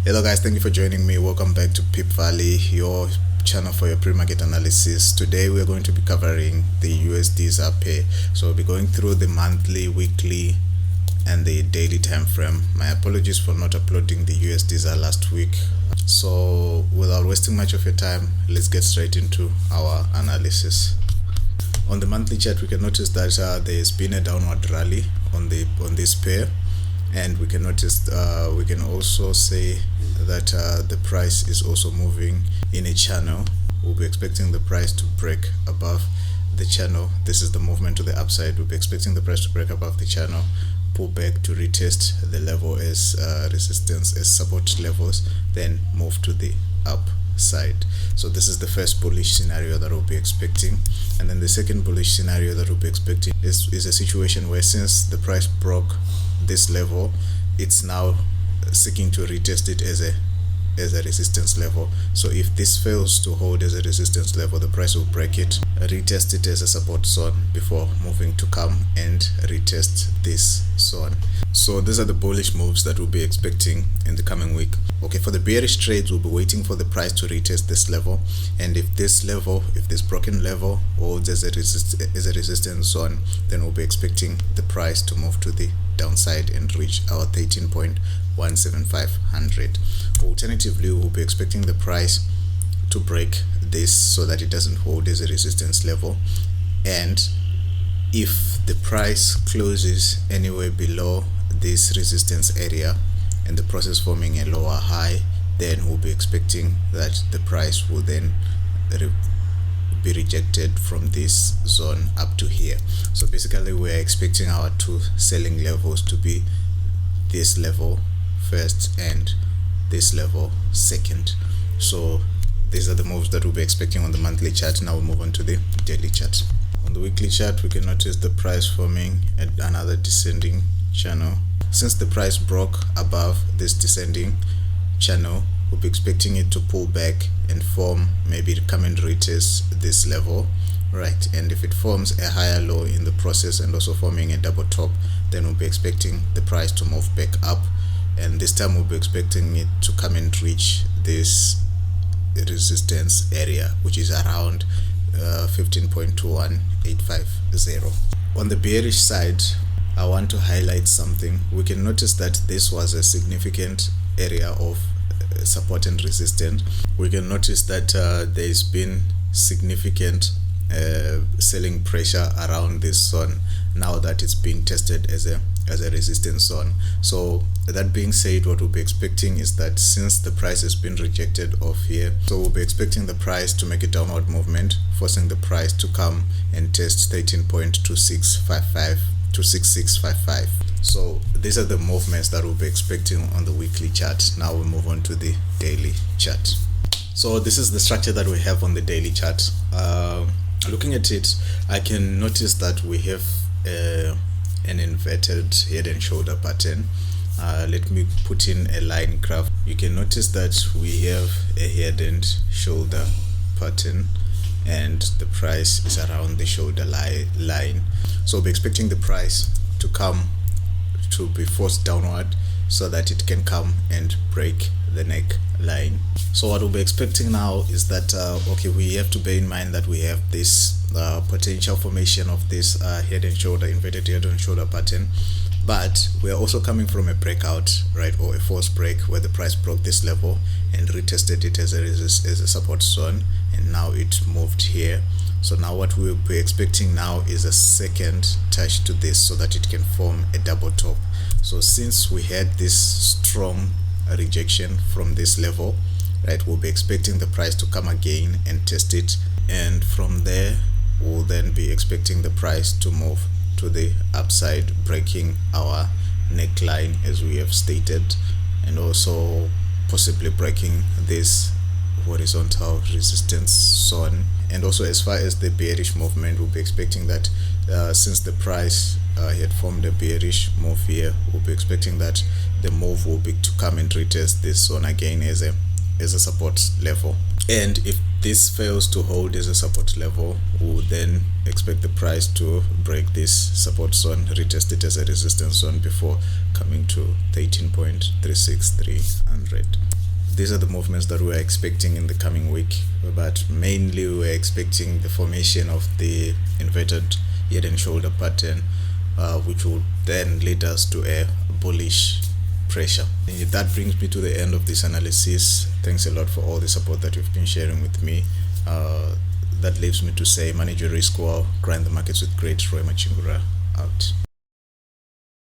Hello guys, thank you for joining me. Welcome back to Pip Valley, your channel for your pre-market analysis. Today we are going to be covering the Usdzar pair. So we'll be going through the monthly, weekly and the daily time frame. My apologies for not uploading the Usdzar last week. So without wasting much of your time, let's get straight into our analysis. On the monthly chart, we can notice that there's been a downward rally on this pair, and we can notice we can also say that the price is also moving in a channel. We'll be expecting the price to break above the channel. This is the movement to the upside. We'll be expecting the price to break above the channel, pull back to retest the level as resistance, as support levels, then move to the upside. So this is the first bullish scenario that we'll be expecting. And then the second bullish scenario that we'll be expecting is a situation where, since the price broke this level, it's now seeking to retest it as a resistance level. So if this fails to hold as a resistance level, the price will break it, retest it as a support zone before moving to come and retest this zone. So these are the bullish moves that we'll be expecting in the coming week. Okay, for the bearish trades, we'll be waiting for the price to retest this level, and if this broken level holds as a resistance zone, then we'll be expecting the price to move to the downside and reach our 13.17500. Alternatively, we'll be expecting the price to break this so that it doesn't hold as a resistance level, and if the price closes anywhere below this resistance area and the process forming a lower high, then we'll be expecting that the price will then be rejected from this zone up to here. So basically, we are expecting our two selling levels to be this level first and this level second. So these are the moves that we'll be expecting on the monthly chart. Now we'll move on to the daily chart. On the weekly chart, we can notice the price forming another descending channel. Since the price broke above this descending channel, we'll be expecting it to pull back and form, maybe come and retest this level, right? And if it forms a higher low in the process and also forming a double top, then we'll be expecting the price to move back up, and this time we'll be expecting it to come and reach this resistance area, which is around 15.21850. On the bearish side, I want to highlight something. We can notice that this was a significant area of support and resistance. We can notice that there's been significant selling pressure around this zone now that it's being tested as a resistance zone. So that being said, what we'll be expecting is that since the price has been rejected off here, so we'll be expecting the price to make a downward movement, forcing the price to come and test 13.2655 to 6655. So these are the movements that we'll be expecting on the weekly chart. Now we move on to the daily chart. So this is the structure that we have on the daily chart. Looking at it, I can notice that we have an inverted head and shoulder pattern. Let me put in a line graph. You can notice that we have a head and shoulder pattern, and the price is around the shoulder line. So we'll be expecting the price to come to be forced downward so that it can come and break the neckline. So what we'll be expecting now is that okay, we have to bear in mind that we have this potential formation of this inverted head and shoulder pattern, but we are also coming from a breakout, right, or a false break where the price broke this level and retested it as a support zone, and now it moved here. So now what we'll be expecting now is a second touch to this so that it can form a double top. So since we had this strong rejection from this level, right, we'll be expecting the price to come again and test it, and from there we'll then be expecting the price to move to the upside, breaking our neckline as we have stated, and also possibly breaking this horizontal resistance zone. And also, as far as the bearish movement, we'll be expecting that since the price had formed a bearish move here, we'll be expecting that the move will be to come and retest this zone again as a support level. And if this fails to hold as a support level, we'll then expect the price to break this support zone, retest it as a resistance zone before coming to 13.36300. these are the movements that we're expecting in the coming week, but mainly we're expecting the formation of the inverted head and shoulder pattern, which will then lead us to a bullish pressure. And that brings me to the end of this analysis. Thanks a lot for all the support that you've been sharing with me. That leaves me to say, manage your risk well, grind the markets with great. Roy Machingura out.